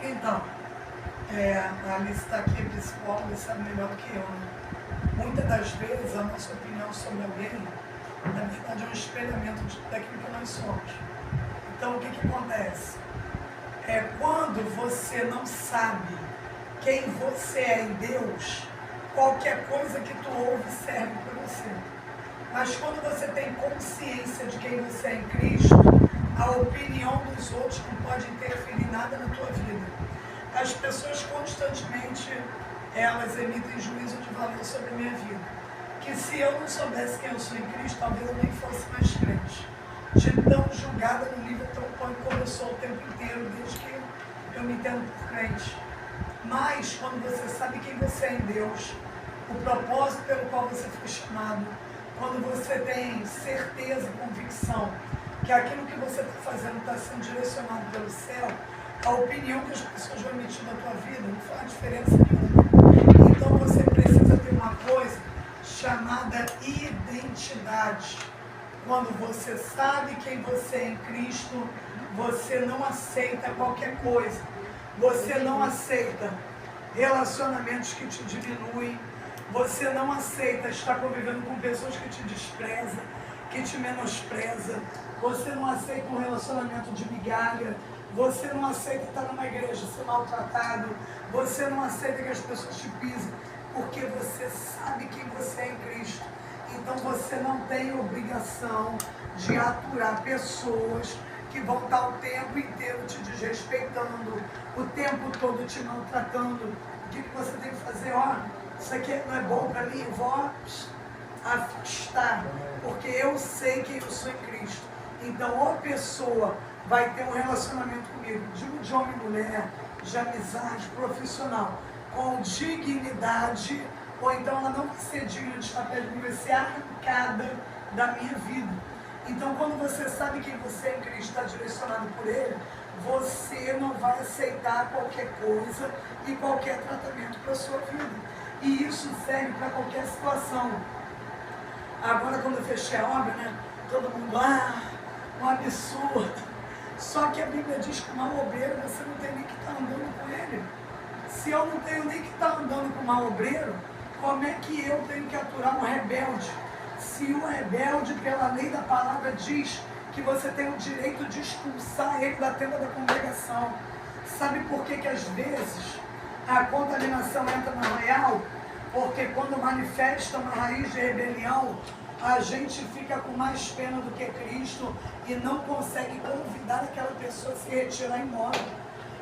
Então, a Alice está aqui, psicóloga, sabe melhor do que eu, né? Muitas das vezes a nossa opinião sobre alguém, na verdade, é um espelhamento daquilo que nós somos. Então, o que acontece? Quando você não sabe quem você é em Deus, qualquer coisa que tu ouve serve para você. Mas quando você tem consciência de quem você é em Cristo, a opinião dos outros não pode interferir nada na tua vida. As pessoas constantemente, elas emitem juízo de valor sobre a minha vida. Que se eu não soubesse quem eu sou em Cristo, talvez eu nem fosse mais crente. De tão julgada no nível tão pânico como eu sou o tempo inteiro, desde que eu me entendo por crente. Mas quando você sabe quem você é em Deus, o propósito pelo qual você foi chamado, quando você tem certeza e convicção que aquilo que você está fazendo está sendo direcionado pelo céu, a opinião que as pessoas vão emitir na tua vida não faz diferença nenhuma. Então você precisa ter uma coisa chamada identidade. Quando você sabe quem você é em Cristo, você não aceita qualquer coisa. Você não aceita relacionamentos que te diminuem. Você não aceita estar convivendo com pessoas que te desprezam, que te menosprezam. Você não aceita um relacionamento de migalha. Você não aceita estar numa igreja ser maltratado. Você não aceita que as pessoas te pisem, porque você sabe quem você é em Cristo. Então você não tem obrigação de aturar pessoas que vão estar o tempo inteiro te desrespeitando, o tempo todo te maltratando. O que você tem que fazer? Isso aqui não é bom para mim, eu vou afastar, porque eu sei quem eu sou em Cristo. Então, a pessoa vai ter um relacionamento comigo, de homem e mulher, de amizade, profissional, com dignidade, ou então ela não vai ser digna de estar perto de mim, vai ser arrancada da minha vida. Então, quando você sabe quem você é em Cristo, está direcionado por Ele, você não vai aceitar qualquer coisa e qualquer tratamento para a sua vida. E isso serve para qualquer situação. Agora, quando eu fechei a obra, né, todo mundo, um absurdo. Só que a Bíblia diz que o mau obreiro, você não tem nem que estar andando com ele. Se eu não tenho nem que estar andando com o mau obreiro, como é que eu tenho que aturar um rebelde? Se o rebelde, pela lei da palavra, diz que você tem o direito de expulsar ele da tenda da congregação. Sabe por que às vezes a contaminação entra no arraial? Porque quando manifesta uma raiz de rebelião, a gente fica com mais pena do que Cristo e não consegue convidar aquela pessoa a se retirar embora.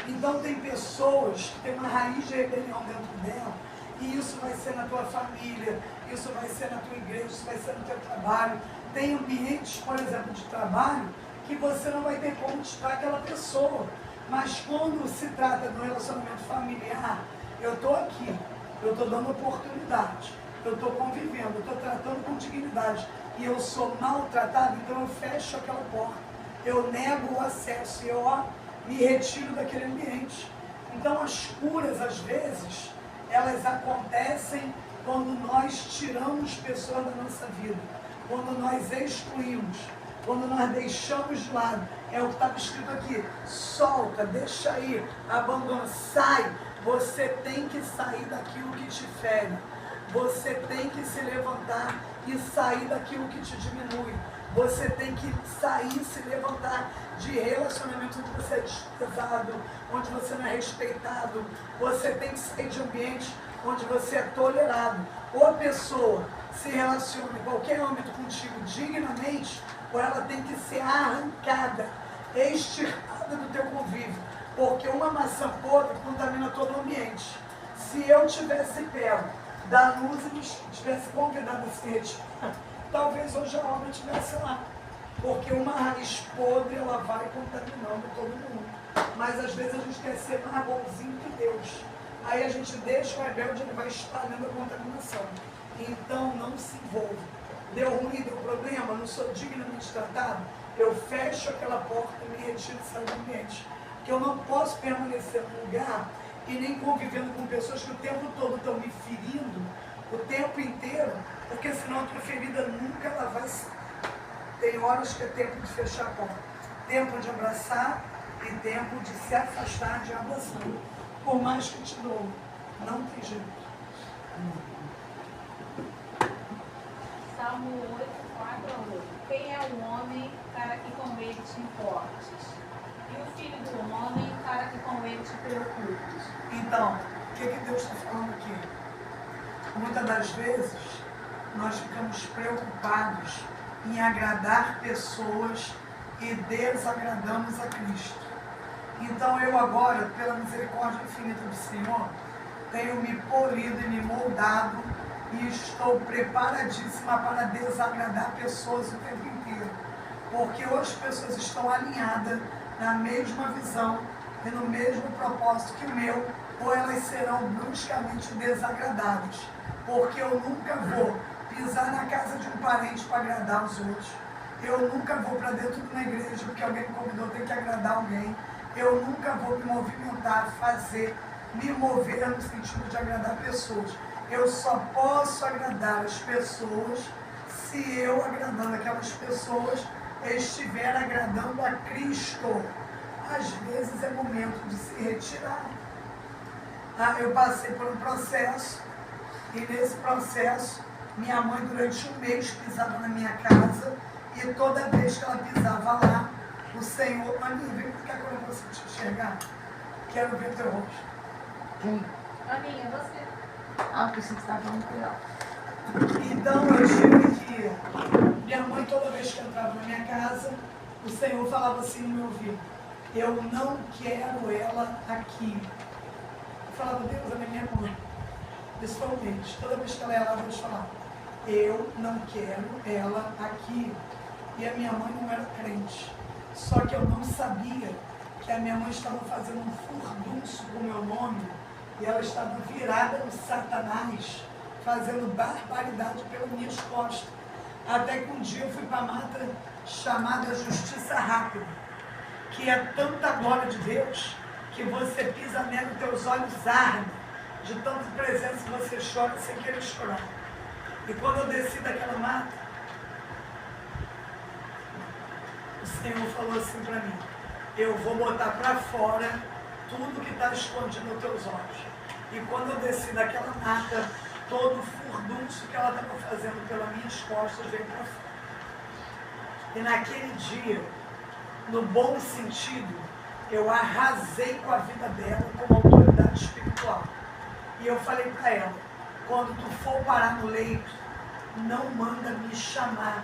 Então tem pessoas que têm uma raiz de rebelião dentro dela, e isso vai ser na tua família, isso vai ser na tua igreja, isso vai ser no teu trabalho. Tem ambientes, por exemplo, de trabalho, que você não vai ter como tirar aquela pessoa. Mas quando se trata de um relacionamento familiar, eu estou aqui, eu estou dando oportunidade, eu estou convivendo, eu estou tratando com dignidade, e eu sou maltratado, então eu fecho aquela porta, eu nego o acesso, e eu me retiro daquele ambiente. Então as curas, às vezes, elas acontecem quando nós tiramos pessoas da nossa vida, quando nós excluímos, quando nós deixamos de lado. É o que estava escrito aqui: solta, deixa ir, abandona, sai. Você tem que sair daquilo que te fere. Você tem que se levantar e sair daquilo que te diminui. Você tem que sair e se levantar de relacionamento onde você é desprezado, onde você não é respeitado. Você tem que sair de ambiente onde você é tolerado. Ou a pessoa se relaciona em qualquer âmbito contigo dignamente, ou ela tem que ser arrancada, extirpada do teu convívio. Porque uma maçã podre contamina todo o ambiente. Se eu tivesse pego da luz e me tivesse convidado a se retirar, talvez hoje a obra estivesse lá. Porque uma raiz podre, ela vai contaminando todo mundo. Mas às vezes a gente quer ser mais bonzinho que Deus. Aí a gente deixa o rebelde, ele vai espalhando a contaminação. Então não se envolva. Deu ruim, deu problema, não sou dignamente tratado, eu fecho aquela porta e me retiro e saio do ambiente. Porque eu não posso permanecer num lugar e nem convivendo com pessoas que o tempo todo estão me ferindo, o tempo inteiro, porque senão a tua ferida nunca ela vai sair. Tem horas que é tempo de fechar a porta, tempo de abraçar, e tempo de se afastar de adoção. Por mais que te dou, não tem jeito. Salmo 8, 4 a 8. Quem é o homem para que com ele te importes? E o filho do homem para que com ele te preocupes? Então, o que Deus está falando aqui? Muitas das vezes, nós ficamos preocupados em agradar pessoas e desagradamos a Cristo. Então eu agora, pela misericórdia infinita do Senhor, tenho me polido e me moldado e estou preparadíssima para desagradar pessoas o tempo inteiro. Porque hoje as pessoas estão alinhadas na mesma visão e no mesmo propósito que o meu, ou elas serão bruscamente desagradadas. Porque eu nunca vou pisar na casa de um parente para agradar os outros. Eu nunca vou para dentro de uma igreja porque alguém me convidou, tem que agradar alguém. Eu nunca vou me movimentar, me mover no sentido de agradar pessoas. Eu só posso agradar as pessoas se eu, agradando aquelas pessoas, estiver agradando a Cristo. Às vezes é momento de se retirar. Eu passei por um processo, e nesse processo, minha mãe durante um mês pisava na minha casa, e toda vez que ela pisava lá, o Senhor... Aninha, vem cá quando você te enxergar. Quero ver teu rosto. Quem? Aninha, você. Pensei que você estava falando com ela. Então eu tive que... Minha mãe, toda vez que entrava na minha casa, o Senhor falava assim no meu ouvido: eu não quero ela aqui. Eu falava: Deus, ela é minha mãe. Isso foi um mês. Toda vez que ela ia lá, Deus falava: eu não quero ela aqui. E a minha mãe não era crente. Só que eu não sabia que a minha mãe estava fazendo um furdunço com o meu nome, e ela estava virada no Satanás, fazendo barbaridade pelas minhas costas. Até que um dia eu fui para a mata chamada Justiça Rápida, que é tanta glória de Deus, que você pisa nela e teus olhos ardem, de tanta presença que você chora sem querer chorar. E quando eu desci daquela mata, o Senhor falou assim para mim: eu vou botar para fora tudo que está escondido nos teus olhos. E quando eu desci daquela mata, todo o furdunço que ela estava fazendo pelas minhas costas veio para fora. E naquele dia, no bom sentido, eu arrasei com a vida dela como autoridade espiritual. E eu falei para ela: quando tu for parar no leito, não manda me chamar.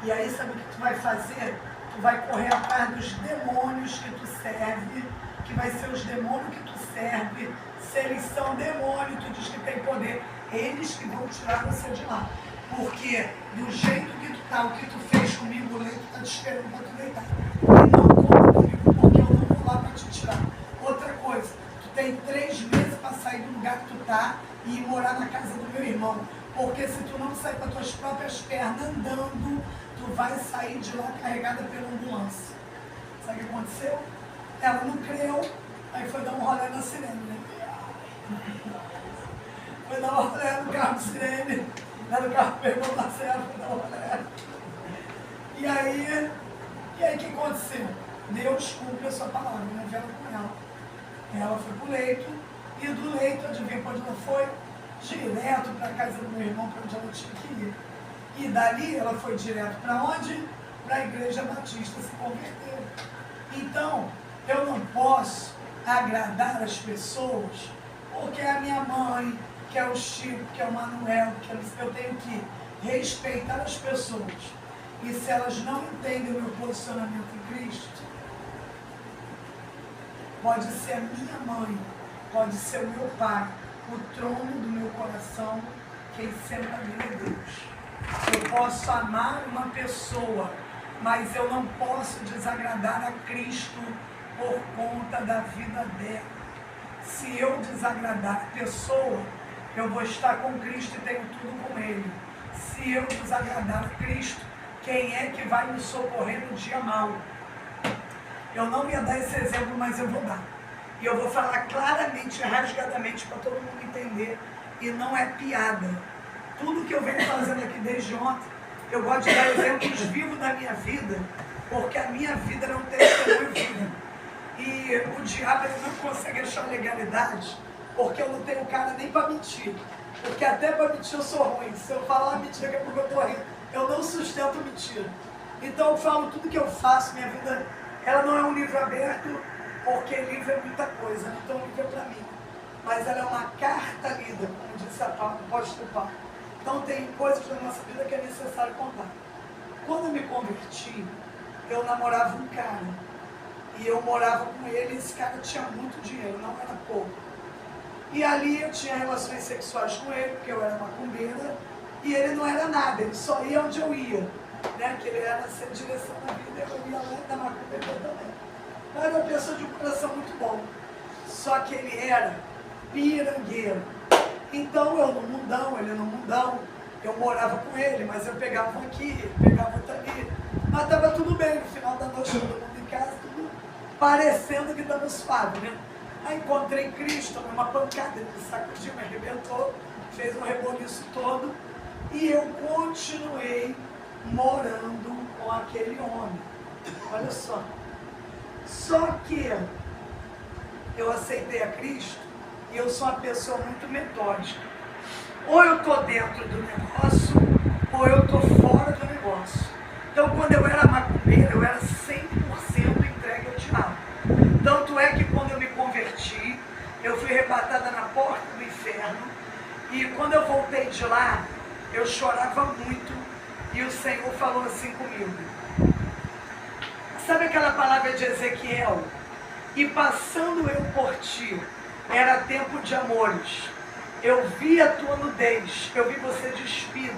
E aí sabe o que tu vai fazer? Tu vai correr atrás dos demônios que tu serve, que vai ser os demônios que tu serve. Se eles são demônios, tu diz que tem poder, eles que vão tirar você de lá. Porque do jeito que tu tá, o que tu fez comigo, o leito está te esperando para tu deitar. E não conta comigo, porque eu não vou lá para te tirar. Outra coisa, tu tem 3 meses para sair do lugar que tu tá e ir morar na casa do meu irmão. Porque se tu não sair com as tuas próprias pernas andando, tu vai sair de lá carregada pela ambulância. Sabe o que aconteceu? Ela não creu, aí foi dar um rolê na sirene, né? Foi dar um rolê no carro de sirene. Lá no carro pegou na serra, foi dar um rolê. E aí o que aconteceu? Deus cumpre a sua palavra, né? Vela com ela. Ela foi pro leito, e do leito, adivinha para onde ela foi? Direto para a casa do meu irmão, para onde ela tinha que ir. E dali ela foi direto para onde? Para a Igreja Batista se converter. Então, eu não posso agradar as pessoas, porque é a minha mãe, que é o Chico, que é o Manuel, que eu tenho que respeitar as pessoas. E se elas não entendem o meu posicionamento em Cristo, pode ser a minha mãe, pode ser o meu pai, o trono do meu coração, quem sempre é Deus. Eu posso amar uma pessoa, mas eu não posso desagradar a Cristo por conta da vida dela. Se eu desagradar a pessoa, eu vou estar com Cristo e tenho tudo com Ele. Se eu desagradar a Cristo, quem é que vai me socorrer no dia mau? Eu não ia dar esse exemplo, mas eu vou dar. E eu vou falar claramente, rasgadamente, para todo mundo entender. E não é piada. Tudo que eu venho fazendo aqui desde ontem, eu gosto de dar exemplos vivos da minha vida, porque a minha vida era um testemunho vivo. diabo ele não consegue achar legalidade, porque eu não tenho cara nem para mentir. Porque até para mentir eu sou ruim. Se eu falar uma mentira, que é porque eu estou rindo. Eu não sustento mentira. Então eu falo tudo que eu faço, minha vida, ela não é um livro aberto, porque livro é muita coisa, né? Então o livro é para mim. Mas ela é uma carta lida, como disse a apóstolo Paulo. Então tem coisas da nossa vida que é necessário contar. Quando eu me converti, eu namorava um cara. E eu morava com ele, e esse cara tinha muito dinheiro, não era pouco. E ali eu tinha relações sexuais com ele, porque eu era macumbeira, e ele não era nada, ele só ia onde eu ia, né? Que ele era sem direção na vida, eu ia lá da macumbeira também. Mas era uma pessoa de um coração muito bom. Só que ele era pirangueiro. Então eu no mundão, ele no mundão, eu morava com ele, mas eu pegava um aqui, pegava outro ali. Mas estava tudo bem, no final da noite todo mundo em casa, tudo parecendo que estava suave, né? Aí encontrei Cristo, tomei uma pancada, ele me sacudiu, me arrebentou, fez um reboliço todo, e eu continuei morando com aquele homem. Olha só. Só que eu aceitei a Cristo e eu sou uma pessoa muito metódica. Ou eu estou dentro do negócio, ou eu estou fora do negócio. Então, quando eu era macumbeira, eu era 100% entregue ao diabo. Tanto é que quando eu me converti, eu fui arrebatada na porta do inferno. E quando eu voltei de lá, eu chorava muito. E o Senhor falou assim comigo. Sabe aquela palavra de Ezequiel? E passando eu por ti, era tempo de amores. Eu vi a tua nudez, eu vi você despido.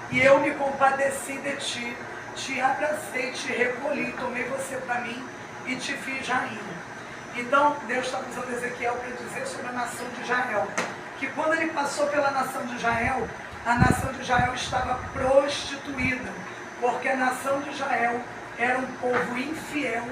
E eu me compadeci de ti, te abracei, te recolhi, tomei você para mim e te fiz rainha. Então, Deus está usando Ezequiel para dizer sobre a nação de Israel, que quando ele passou pela nação de Israel, a nação de Israel estava prostituída, porque a nação de Israel era um povo infiel,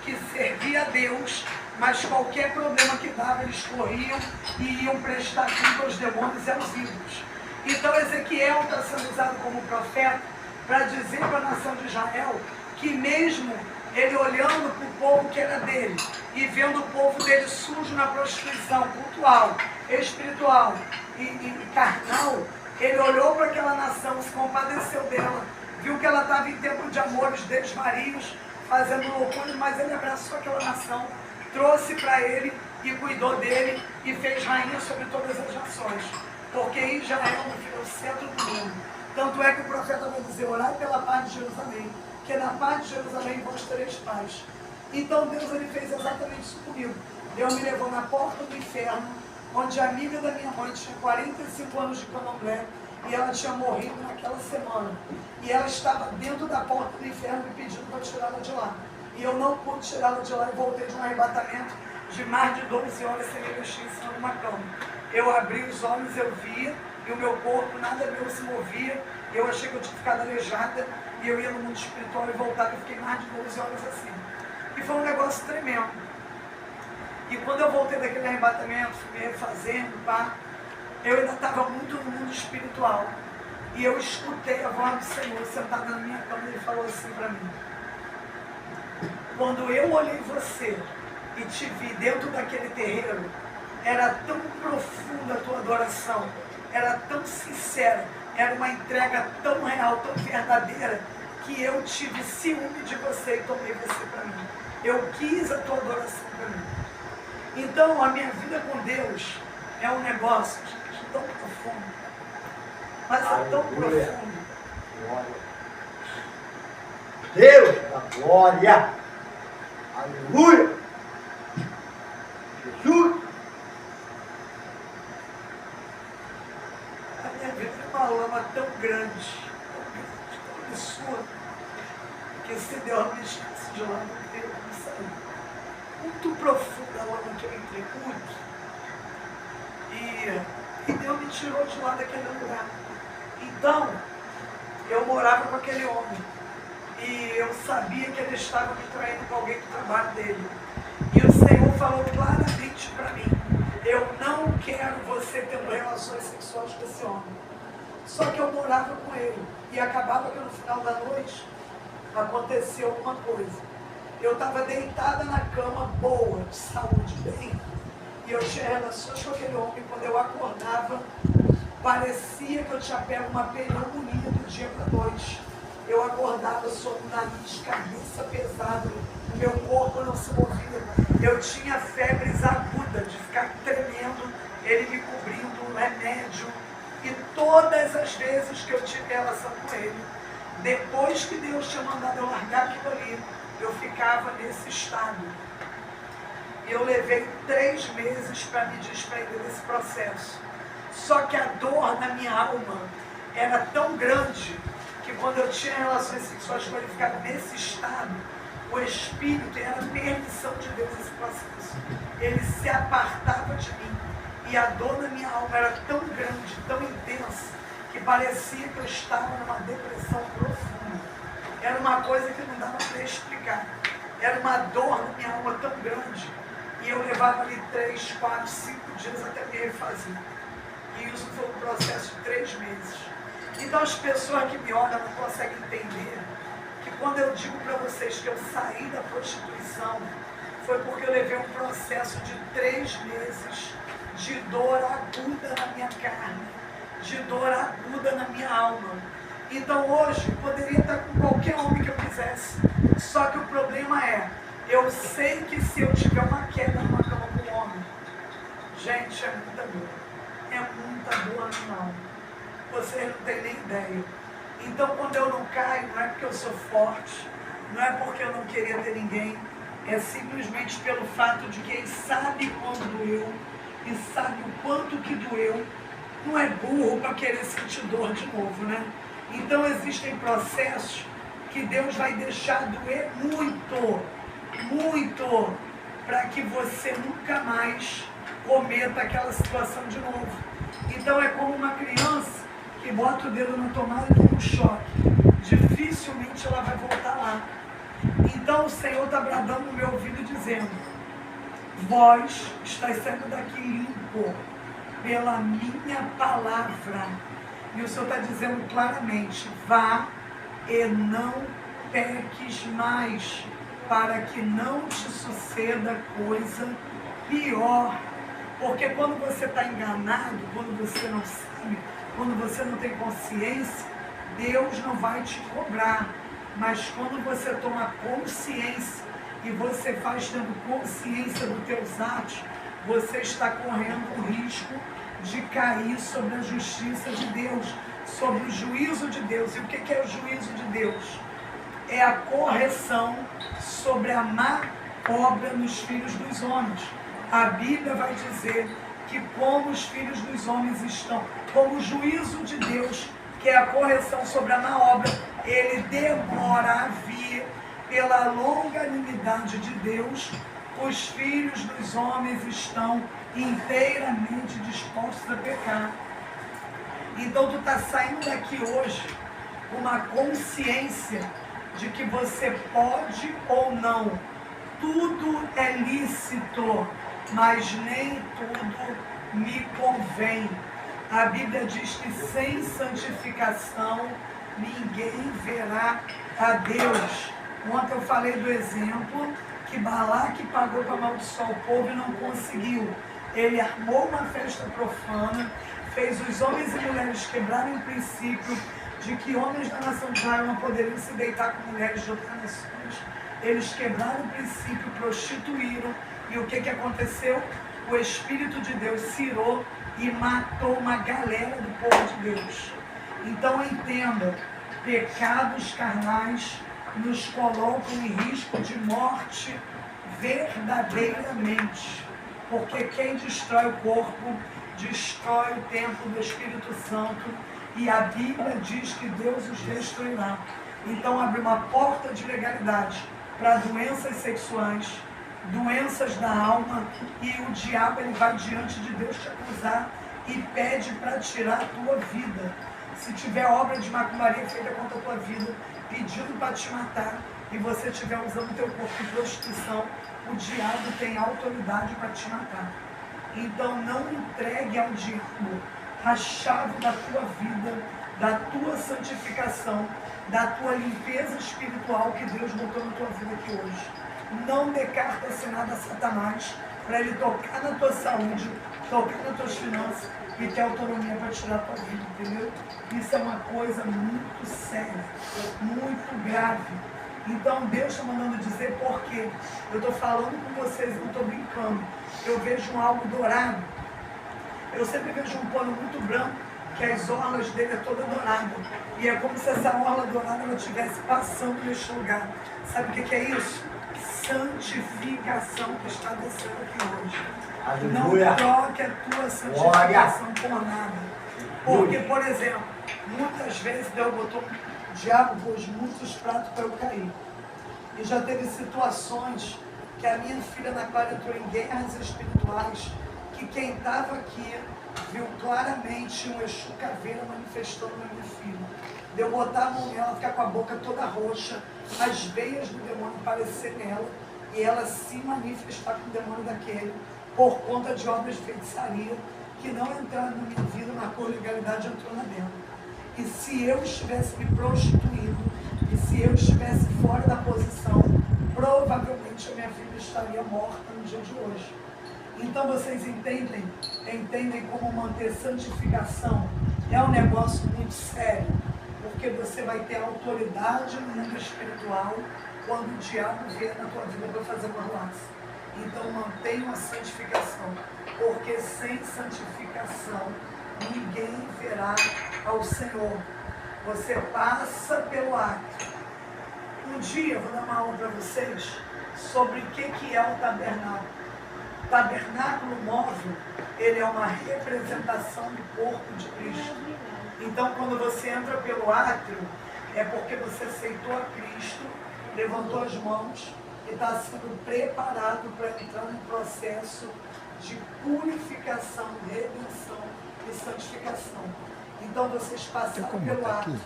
que servia a Deus, mas qualquer problema que dava, eles corriam e iam prestar culto aos demônios e aos ídolos. Então Ezequiel está sendo usado como profeta para dizer para a nação de Israel que mesmo ele olhando para o povo que era dele e vendo o povo dele sujo na prostituição cultural, espiritual e carnal, ele olhou para aquela nação, se compadeceu dela, viu que ela estava em tempo de amores, desvarios, fazendo loucuras, mas ele abraçou aquela nação, trouxe para ele e cuidou dele e fez rainha sobre todas as nações. Porque Israel é o centro do mundo. Tanto é que o profeta vai dizer, orai pela paz de Jerusalém, que na paz de Jerusalém vós tereis paz. Então Deus ele fez exatamente isso comigo. Deus me levou na porta do inferno, onde a amiga da minha mãe tinha 45 anos de candomblé, e ela tinha morrido naquela semana. E ela estava dentro da porta do inferno me pedindo para tirá-la de lá. E eu não pude tirá-la de lá e voltei de um arrebatamento de mais de 12 horas sem me mexer em cima de uma cama. Eu abri os olhos, eu via, e o meu corpo, nada meu se movia. Eu achei que eu tinha ficado aleijada, e eu ia no mundo espiritual e voltava, e fiquei mais de 12 horas assim. E foi um negócio tremendo. E quando eu voltei daquele arrebatamento, fui me refazendo, pá, eu ainda estava muito no mundo espiritual. E eu escutei a voz do Senhor sentada na minha cama e ele falou assim para mim. Quando eu olhei você e te vi dentro daquele terreiro, era tão profunda a tua adoração, era tão sincera, era uma entrega tão real, tão verdadeira, que eu tive ciúme de você e tomei você para mim. Eu quis a tua adoração para mim. Então a minha vida com Deus é um negócio tão profundo, mas é tão profundo. Deus da glória, aleluia, Jesus. A minha vida é uma lama tão grande, tão absurda, que se Deus me esquece de lá, não tem como sair. Muito profunda a lama que eu entrei, muito. E Deus me tirou de lá daquele lugar. Então, eu morava com aquele homem. E eu sabia que ele estava me traindo com alguém do trabalho dele. E o Senhor falou claramente para mim, eu não quero você tendo relações sexuais com esse homem. Só que eu morava com ele. E acabava que no final da noite, aconteceu alguma coisa. Eu estava deitada na cama, boa, de saúde, bem. E eu tinha relações com aquele homem. Quando eu acordava, parecia que eu tinha pego uma pneumonia do dia para a noite. Eu acordava sob o nariz, cabeça pesada, meu corpo não se movia. Eu tinha febres agudas, de ficar tremendo, ele me cobrindo, um remédio. E todas as vezes que eu tive relação com ele, depois que Deus tinha mandado eu largar aquilo ali, eu ficava nesse estado. Eu levei 3 meses para me desprender desse processo. Só que a dor na minha alma era tão grande que quando eu tinha relações sexuais com ele, ficava nesse estado, o Espírito, era a permissão de Deus esse processo. Ele se apartava de mim. E a dor na minha alma era tão grande, tão intensa, que parecia que eu estava numa depressão profunda. Era uma coisa que não dava para explicar. Era uma dor na minha alma tão grande. E eu levava ali 3, 4, 5 dias até me refazer. E isso foi um processo de 3 meses. Então as pessoas que me olham não conseguem entender que quando eu digo para vocês que eu saí da prostituição, foi porque eu levei um processo de 3 meses de dor aguda na minha carne, de dor aguda na minha alma. Então hoje eu poderia estar com qualquer homem que eu quisesse, só que o problema é, eu sei que se eu tiver uma queda numa cama com um homem, gente, é muita dor. É muita dor na minha alma. Vocês não têm nem ideia. Então quando eu não caio, não é porque eu sou forte, não é porque eu não queria ter ninguém, é simplesmente pelo fato de quem sabe quando doeu e sabe o quanto que doeu, não é burro para querer sentir dor de novo, né? Então existem processos que Deus vai deixar doer muito, muito, para que você nunca mais cometa aquela situação de novo. Então é como uma criança que bota o dedo na tomada e toma um choque. Dificilmente ela vai voltar lá. Então o Senhor está bradando no meu ouvido dizendo: vós estáis saindo daqui limpo pela minha palavra. E o Senhor está dizendo claramente: vá e não peques mais, para que não te suceda coisa pior. Porque quando você está enganado, quando você não sabe, quando você não tem consciência, Deus não vai te cobrar. Mas quando você toma consciência e você faz tendo consciência dos teus atos, você está correndo o risco de cair sobre a justiça de Deus, sobre o juízo de Deus. E o que é o juízo de Deus? É a correção sobre a má obra nos filhos dos homens. A Bíblia vai dizer que como os filhos dos homens estão, como o juízo de Deus, que é a correção sobre a má obra, ele demora a vir pela longanimidade de Deus. Os filhos dos homens estão inteiramente dispostos a pecar. Então tu está saindo daqui hoje com uma consciência de que você pode ou não. Tudo é lícito, mas nem tudo me convém. A Bíblia diz que sem santificação ninguém verá a Deus. Ontem eu falei do exemplo que Balaque pagou para amaldiçoar o povo e não conseguiu. Ele armou uma festa profana, fez os homens e mulheres quebrarem o princípio de que homens da nação de Israel não poderiam se deitar com mulheres de outras nações. Eles quebraram o princípio, prostituíram, e o que aconteceu? O Espírito de Deus se irou e matou uma galera do povo de Deus. Então entenda, pecados carnais nos colocam em risco de morte verdadeiramente, porque quem destrói o corpo, destrói o templo do Espírito Santo, e a Bíblia diz que Deus os destruirá. Então abre uma porta de legalidade para doenças sexuais, doenças da alma, e o diabo ele vai diante de Deus te acusar e pede para tirar a tua vida. Se tiver obra de macumbaria feita contra a tua vida, pedindo para te matar, e você estiver usando o teu corpo em prostituição, o diabo tem autoridade para te matar. Então não entregue ao diabo a chave da tua vida, da tua santificação, da tua limpeza espiritual que Deus botou na tua vida aqui hoje. Não dê carta assinada a Satanás para ele tocar na tua saúde, tocar nas tuas finanças e ter autonomia para tirar a tua vida, entendeu? Isso é uma coisa muito séria, muito grave. Então Deus está mandando dizer por quê. Eu estou falando com vocês, não estou brincando. Eu vejo algo dourado. Eu sempre vejo um pano muito branco, que as orlas dele é toda dourada. E é como se essa orla dourada ela estivesse passando neste lugar. Sabe o que é isso? Santificação que está descendo aqui hoje. Aleluia. Não troque a tua santificação por nada. Porque, por exemplo, muitas vezes Deus botou o diabo pôs muitos pratos para eu cair. E já teve situações que a minha filha, na qual entrou em guerras espirituais, que quem estava aqui viu claramente um Exu caveira manifestando na minha filha. De eu botar a mão nela, ficar com a boca toda roxa, as veias do demônio aparecer nela, e ela se manifestar com o demônio daquele, por conta de obras de feitiçaria, que não entraram na minha vida, mas por legalidade entrou na dela. E se eu estivesse me prostituindo, e se eu estivesse fora da posição, provavelmente a minha filha estaria morta no dia de hoje. Então vocês entendem como manter santificação. É um negócio muito sério, porque você vai ter autoridade no mundo espiritual quando o diabo vier na tua vida para fazer uma laça. Então mantenha a santificação, porque sem santificação ninguém verá ao Senhor. Você passa pelo ato. Um dia eu vou dar uma aula para vocês sobre o que é o tabernáculo. O tabernáculo móvel, ele é uma representação do corpo de Cristo. Então, quando você entra pelo átrio, é porque você aceitou a Cristo, levantou as mãos e está sendo preparado para entrar no processo de purificação, redenção e santificação. Então, vocês passaram pelo átrio.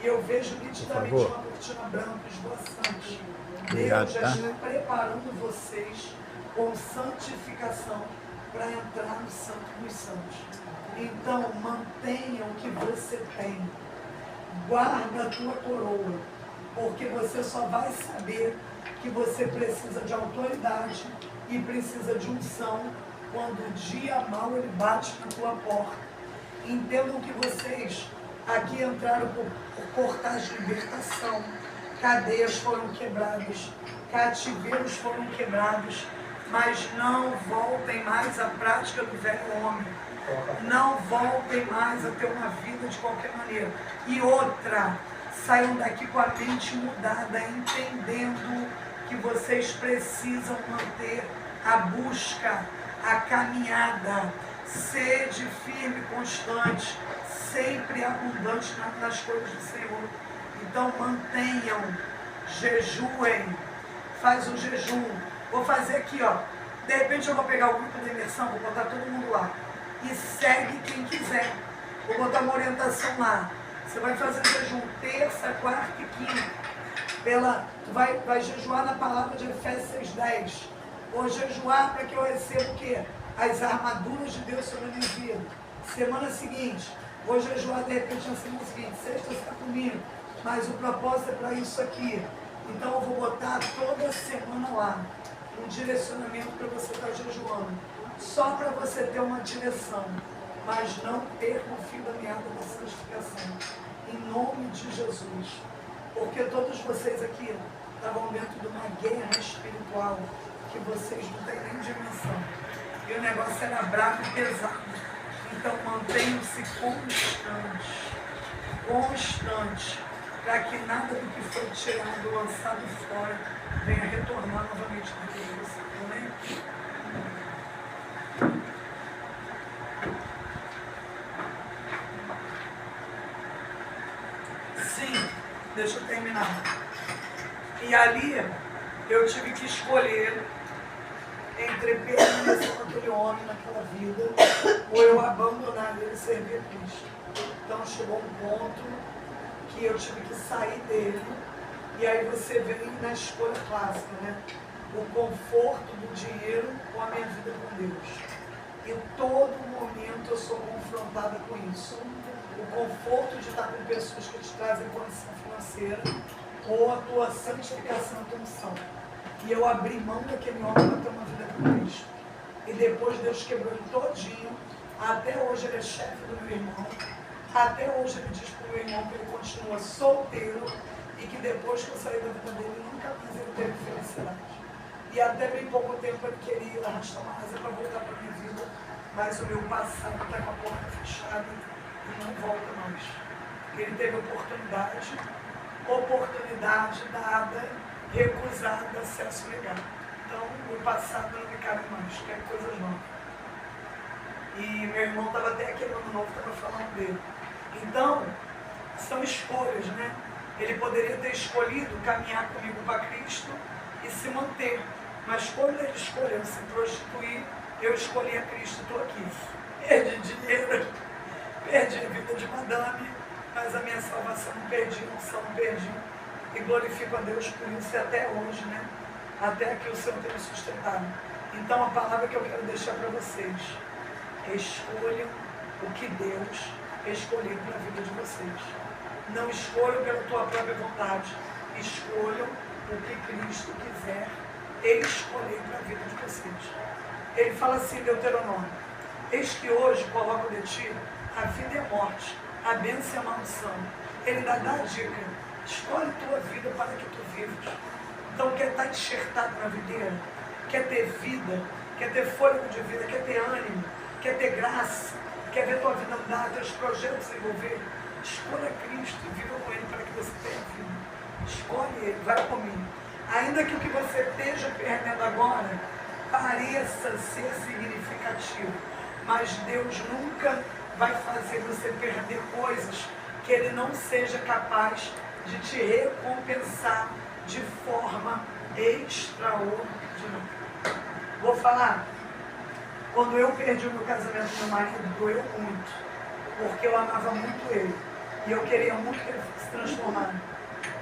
E eu vejo nitidamente uma cortina branca esvoaçante. Deus já está preparando vocês com santificação para entrar no Santo dos Santos. Então, mantenha o que você tem. Guarda a tua coroa, porque você só vai saber que você precisa de autoridade e precisa de unção quando o dia mau ele bate na tua porta. Entendam que vocês aqui entraram por portais de libertação, cadeias foram quebradas, cativeiros foram quebrados, mas não voltem mais à prática do velho homem. Não voltem mais a ter uma vida de qualquer maneira. E outra, saiam daqui com a mente mudada, entendendo que vocês precisam manter a busca, a caminhada, sede firme, constante, sempre abundante nas coisas do Senhor. Então mantenham, jejuem, faz um jejum. Vou fazer aqui, ó. De repente eu vou pegar o grupo da imersão, vou botar todo mundo lá. E segue quem quiser. Vou botar uma orientação lá. Você vai fazer jejum terça, quarta e quinta. Tu vai jejuar na palavra de Efésios 6:10. Vou jejuar para que eu receba o quê? As armaduras de Deus sobre a minha vida. Semana seguinte, vou jejuar de repente na semana seguinte. Sexta está comigo. Mas o propósito é para isso aqui. Então eu vou botar toda semana lá um direcionamento para você estar jejuando. Só para você ter uma direção. Mas não perca o fio da meada da santificação. Em nome de Jesus. Porque todos vocês aqui estavam dentro de uma guerra espiritual que vocês não têm nem dimensão. E o negócio era bravo e pesado. Então mantenham-se constantes, para que nada do que foi tirado, lançado fora, venha retornar novamente para você. Amém? Sim, deixa eu terminar. E ali eu tive que escolher entre permanecer com aquele homem naquela vida ou eu abandonar ele e servir a Cristo. Então chegou um ponto que eu tive que sair dele e aí você vem na escolha clássica, né? O conforto do dinheiro com a minha vida com Deus. E todo momento eu sou confrontada com isso. O conforto de estar com pessoas que te trazem condição financeira ou a tua santificação e tua unção. E eu abri mão daquele homem para ter uma vida com Cristo. E depois Deus quebrou ele todinho. Até hoje ele é chefe do meu irmão. Até hoje ele diz para o meu irmão que ele continua solteiro e que depois que eu saí da vida dele, nunca mais ele teve felicidade. E até bem pouco tempo ele queria arrastar uma asa para voltar para a minha vida, mas o meu passado está com a porta fechada e não volta mais. Ele teve oportunidade dada, recusada, acesso legal. Então, o passado não me cabe mais, quer coisas novas. E meu irmão estava até aquele ano novo, estava falando dele. Então, são escolhas, né? Ele poderia ter escolhido caminhar comigo para Cristo e se manter. Mas quando ele escolheu se prostituir, eu escolhi a Cristo e estou aqui. Perdi dinheiro, perdi a vida de madame, mas a minha salvação não perdi, a unção não perdi. E glorifico a Deus por isso e até hoje, né? Até que o Senhor tenha me sustentado. Então a palavra que eu quero deixar para vocês: escolham o que Deus escolheu para a vida de vocês. Não escolham pela tua própria vontade. Escolham o que Cristo quiser escolher para a vida de vocês. Ele fala assim em Deuteronômio: eis que hoje coloco de ti a vida e a morte, a bênção e a maldição. Ele ainda dá a dica: escolhe tua vida para que tu vivas. Então quer estar enxertado na videira, quer ter vida, quer ter fôlego de vida, quer ter ânimo, quer ter graça, quer ver tua vida andar, teus projetos se envolver. Escolha Cristo e viva com Ele para que você tenha vida. Escolhe Ele, vai comigo. Ainda que o que você esteja perdendo agora pareça ser significativo, mas Deus nunca vai fazer você perder coisas que Ele não seja capaz de te recompensar de forma extraordinária. Vou falar, quando eu perdi o meu casamento com meu marido, doeu muito, porque eu amava muito ele, e eu queria muito que ele se transformasse,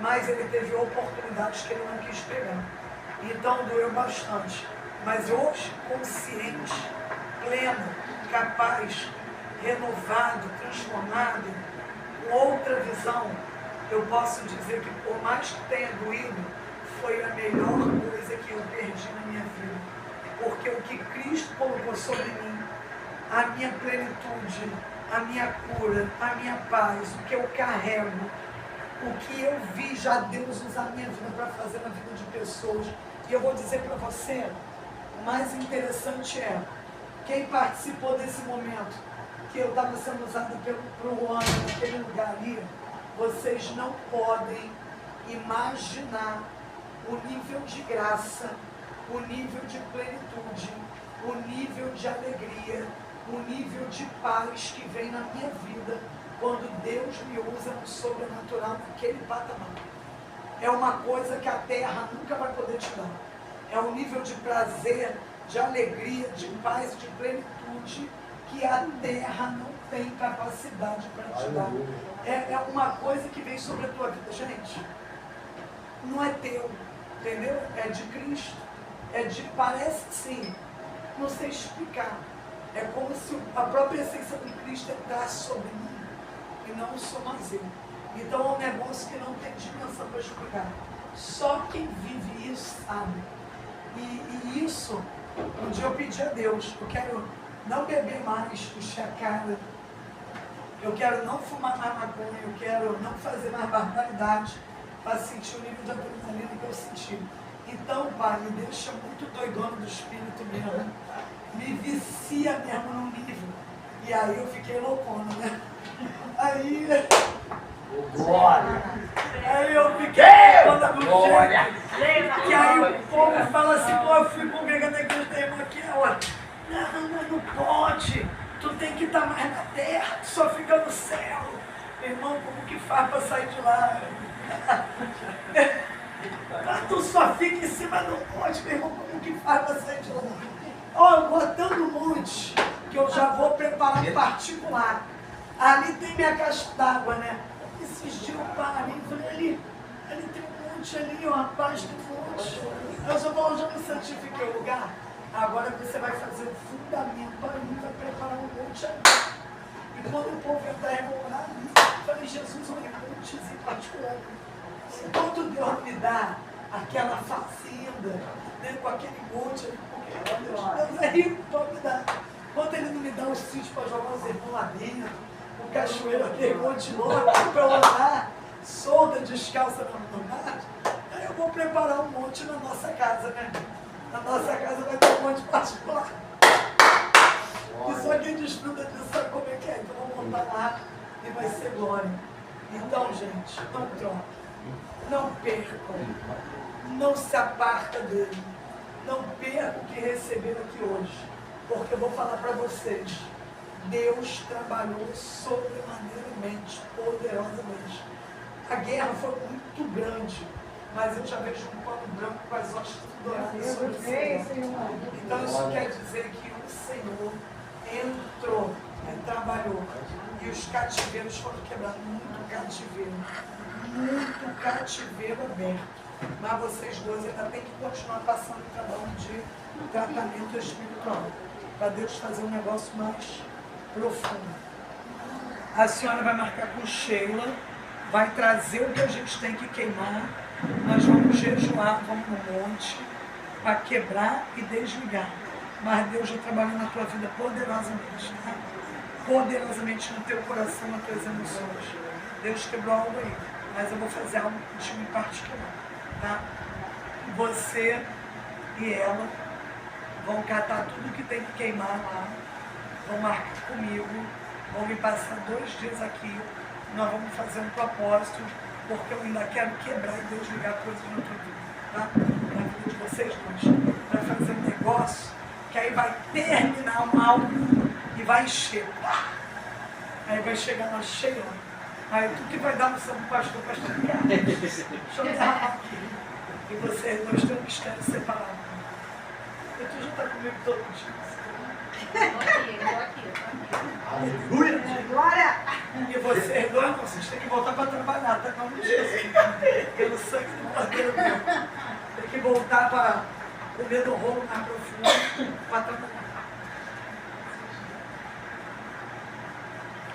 mas ele teve oportunidades que ele não quis pegar, então doeu bastante. Mas hoje, consciente, pleno, capaz, renovado, transformado, com outra visão, eu posso dizer que, por mais que tenha doído, foi a melhor coisa que eu perdi na minha vida. Porque o que Cristo colocou sobre mim, a minha plenitude, a minha cura, a minha paz, o que eu carrego, o que eu vi já Deus usar a minha vida para fazer na vida de pessoas. E eu vou dizer para você, o mais interessante é, quem participou desse momento, que eu estava sendo usada pelo ano naquele lugar ali, vocês não podem imaginar o nível de graça, o nível de plenitude, o nível de alegria, o nível de paz que vem na minha vida quando Deus me usa no sobrenatural naquele patamar. É uma coisa que a terra nunca vai poder te dar. É um nível de prazer, de alegria, de paz e de plenitude que a terra não tem capacidade para te dar. É uma coisa que vem sobre a tua vida, gente. Não é teu, entendeu? É de Cristo. Parece sim, não sei explicar. É como se a própria essência de Cristo entrasse sobre mim e não sou mais eu. Então é um negócio que não tem dimensão para explicar. Só quem vive isso sabe. E isso, um dia eu pedi a Deus, eu quero não beber mais, encher a cara, eu quero não fumar mais maconha, eu quero não fazer mais barbaridade para sentir o nível de adrenalina que eu senti. Então, Pai, me deixa muito doidona do espírito mesmo, me vicia mesmo num nível. E aí eu fiquei loucona, né? Aí eu fiquei loucona do jeito. E aí o povo fala assim, pô, eu fui congregando aqui, eu tenho aqui, ó. Não pode, tu tem que estar mais na terra, tu só fica no céu. Meu irmão, como que faz para sair de lá? Tu só fica em cima do monte, meu irmão, como que faz para sair de lá? Ó, eu botando um monte, que eu já vou preparar particular. Ali tem minha caixa d'água, né? Esses dias eu parei e falei, ali tem um monte ali, ó, rapaz, tem um monte. Eu já vou, já me santifiquei o lugar. Agora você vai fazer o fundamento para mim, vai preparar um monte ali. E quando o povo entrar e orar ali, eu falei, Jesus, olha, um montezinho particular. Enquanto Deus me dá aquela fazenda, né, com aquele monte ali, porque Deus é rico para me dar. Quando ele não me dá os sítios para jogar os irmãos lá dentro, o cachoeiro, aquele monte longe, para eu andar solta, descalça na mandade, aí eu vou preparar um monte na nossa casa, né? Na nossa casa vai ter um monte particular. E só quem desfruta disso sabe como é que é. Então vamos montar lá e vai ser glória. Então, gente, não troquem, não percam, não se aparta dele, não percam o que receberam aqui hoje, porque eu vou falar para vocês, Deus trabalhou sobremaneiramente, poderosamente. A guerra foi muito grande, mas eu já vejo um pano branco com as hostes douradas sobre o Senhor. Então isso quer dizer que o Senhor entrou e trabalhou. E os cativeiros foram quebrados. Muito cativeiro aberto. Mas vocês dois ainda têm que continuar passando o trabalho de tratamento espiritual. Para Deus fazer um negócio mais profundo. A senhora vai marcar com Sheila, vai trazer o que a gente tem que queimar. Nós vamos jejuar, vamos no monte, para quebrar e desligar. Mas Deus já trabalhou na tua vida poderosamente, tá? Poderosamente no teu coração, nas tuas emoções. Deus quebrou algo aí, mas eu vou fazer algo contigo em particular, tá? Você e ela vão catar tudo que tem que queimar lá, vão marcar comigo, vão me passar 2 dias aqui, nós vamos fazer um propósito, porque eu ainda quero quebrar e desligar coisas na tua vida, tá? Na vida de vocês dois, para fazer um negócio que aí vai terminar mal e vai encher. Aí vai chegar lá cheio. Aí tu que vai dar no São Pastor, deixa eu derramar aqui. E vocês dois têm um mistério separado. E tu já está comigo todo dia. Estou aqui. Aleluia! Glória! E vocês dois, vocês têm que voltar para trabalhar, tá? Em nome de Jesus. Pelo sangue do Cordeiro meu. Tem que voltar para comer do rolo mais profundo para trabalhar.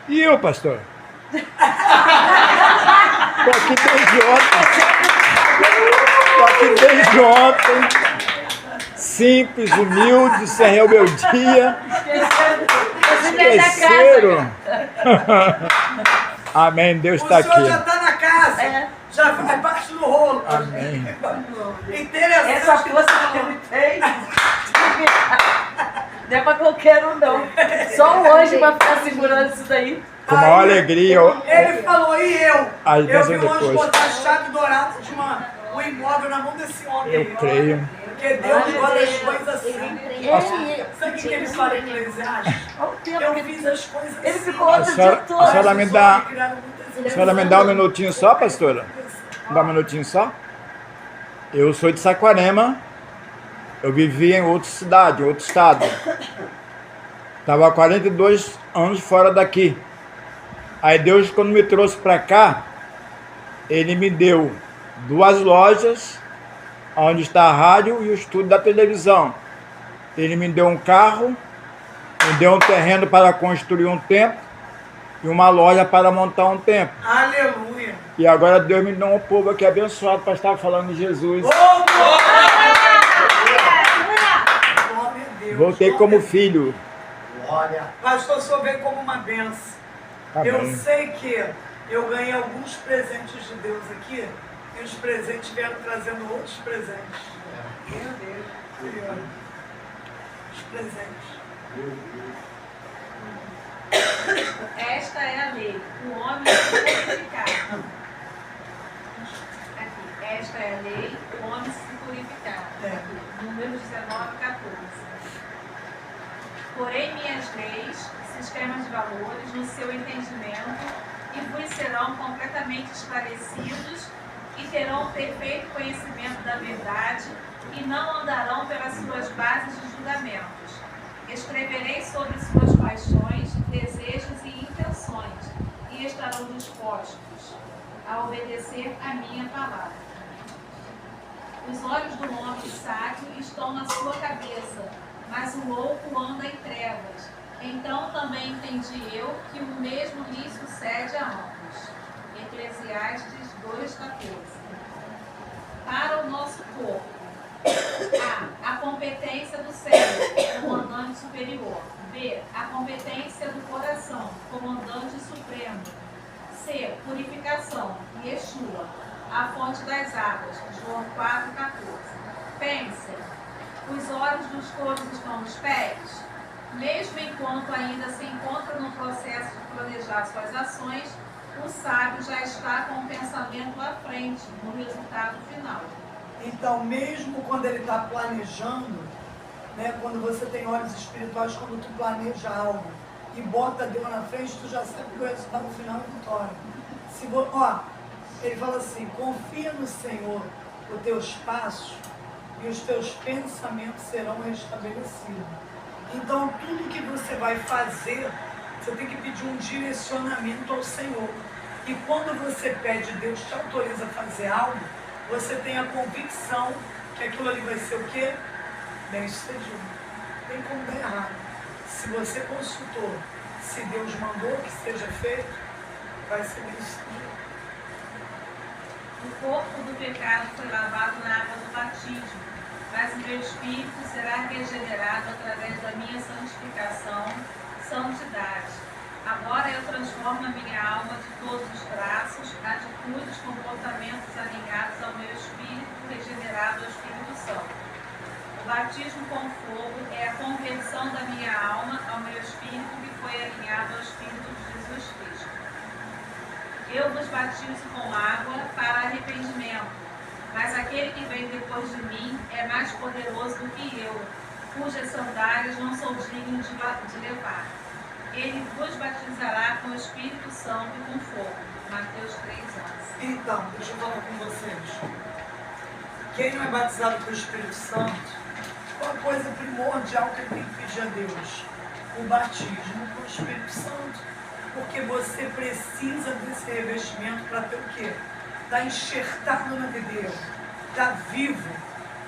E eu, pastor? Tô aqui desde ontem. Simples, humilde, sem rebeldia. Esqueceram. Amém, Deus está aqui. O senhor já está na casa, já faz parte do rolo. Amém. Interessante. Essa força que ele tem. Não é para qualquer um, não. Só hoje para ficar segurando isso daí. Com maior alegria. Ele falou, e eu? As Eu vi bênçãos um anjo depois. botar a chave dourada de um imóvel na mão desse homem. Eu creio. Porque Deus gosta das coisas assim. Sabe o que ele fala em Eclesiastes? Eu fiz as coisas assim. Ele ficou outro dia A todo. senhora me dá um minutinho só, pastora? Dá um minutinho só? Eu sou de Saquarema. Eu vivia em outra cidade, em outro estado. Estava há 42 anos fora daqui. Aí Deus, quando me trouxe para cá, Ele me deu 2 lojas, onde está a rádio e o estúdio da televisão. Ele me deu um carro, me deu um terreno para construir um templo e uma loja para montar um templo. Aleluia. E agora Deus me deu um povo aqui abençoado para estar falando de Jesus. Voltei como filho. Glória! Pastor, o senhor veio como uma benção. Eu Amém. sei sei que eu ganhei alguns presentes de Deus aqui, e os presentes vieram trazendo outros presentes. Meu Deus. Os presentes. Esta é a lei, o homem se purificar. Aqui, esta é a lei, o homem se purificar. Aqui, número 19, 14. Porém, minhas leis, sistemas de valores, no seu entendimento, e vos serão completamente esclarecidos, e terão perfeito conhecimento da verdade, e não andarão pelas suas bases de julgamentos. Escreverei sobre suas paixões, desejos e intenções, e estarão dispostos a obedecer a minha palavra. Os olhos do homem sábio estão na sua cabeça, mas o louco anda em trevas. Então também entendi eu que o mesmo lhe sucede a ambos. Eclesiastes 2,14. Para o nosso corpo, A competência do cérebro, comandante superior. B. A competência do coração, comandante supremo. C. Purificação, Yeshua, a fonte das águas, João 4,14. Pense, os olhos dos tolos estão nos pés? Mesmo enquanto ainda se encontra no processo de planejar suas ações, o sábio já está com o pensamento à frente, no resultado final. Então, mesmo quando ele está planejando, né, quando você tem olhos espirituais, quando tu planeja algo e bota Deus na frente, tu já sabe que o resultado final é vitória. Ele fala assim, confia no Senhor os teus passos e os teus pensamentos serão restabelecidos. Então, tudo que você vai fazer, você tem que pedir um direcionamento ao Senhor. E quando você pede, Deus te autoriza a fazer algo, você tem a convicção que aquilo ali vai ser o quê? Bem-sucedido. Não tem como dar errado. Se você consultou, se Deus mandou que seja feito, vai ser bem-sucedido. O corpo do pecado foi lavado na água do batismo, mas o meu espírito será regenerado através da minha santificação, santidade. Agora eu transformo a minha alma de todos os traços, atitudes, comportamentos alinhados ao meu espírito, regenerado ao Espírito Santo. O batismo com fogo é a conversão da minha alma ao meu espírito que foi alinhado ao Espírito de Jesus Cristo. Eu vos batizo com água para arrependimento, mas aquele que vem depois de mim é mais poderoso do que eu, cujas sandálias não sou digno de levar. Ele vos batizará com o Espírito Santo e com fogo. Mateus 3:11. Então, deixa eu falar com vocês. Quem não é batizado com o Espírito Santo, qual a coisa primordial que ele tem que pedir a Deus? O batismo com o Espírito Santo. Porque você precisa desse revestimento para ter o quê? Está enxertado na videira, está vivo.